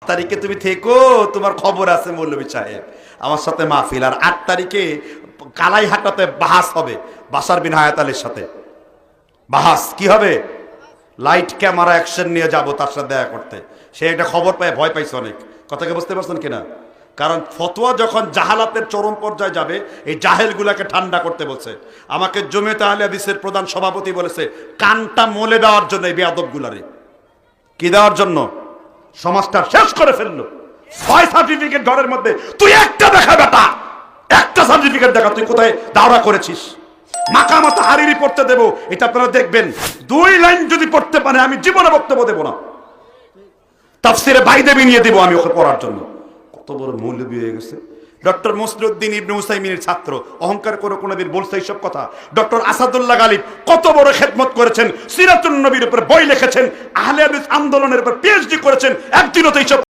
তারিখে তুমি থেকো, তোমার খবর আছে মৌলভী সাহেব, আমার সাথে মাহফিল। আর 8 তারিখে কালাইহাটাতে বাহাস হবে বাশার বিন হায়াত আলীর সাথে। বাহাস কি হবে? লাইট ক্যামেরা অ্যাকশন নিয়ে যাব তার সাথে দেখা করতে। সে একটা খবর পায় ভয় পাইছে অনেক। কথাকে বুঝতে পারছেন কিনা? কারণ ফতোয়া যখন জাহালাতের চরম পর্যায়ে যাবে, এই জাহেলগুলাকে ঠান্ডা করতে বলছে। আমাকে জমিয়তে আহলে হাদিসের প্রধান সভাপতি বলেছে কানটা মলে দেওয়ার জন্য এই বেয়াদবগুলারে। কি দেওয়ার জন্য? সমাজটা শেষ করে ফেললো। 6 সার্টিফিকেট ঘরের মধ্যে, তুই একটা দেখা বেটা, একটা সার্টিফিকেট দেখা, তুই কোথায় দাওরা করেছিস? মাকামাতা হারিরি পড়তে দেবো, এটা আপনারা দেখবেন। 2 লাইন যদি পড়তে পারে আমি জীবনে বক্তব্য দেবো না। তাফসিরে বাইদেবি নিয়ে দেবো আমি ওকে পড়ার জন্য। কত বড় মৌলবী হয়ে গেছে। ডক্টর মুসলিউদ্দিন ইবনে উসাইমিনের ছাত্র, অহংকার করে কোনোদিন বলছে এইসব কথা? ডক্টর আসাদুল্লাহ গালিব কত বড় খেদমত করেছেন, সিরাতুন নবীর উপর বই লিখেছেন, আহলে হাদিস আন্দোলনের উপর পিএইচডি করেছেন, একদিনও তো এইসব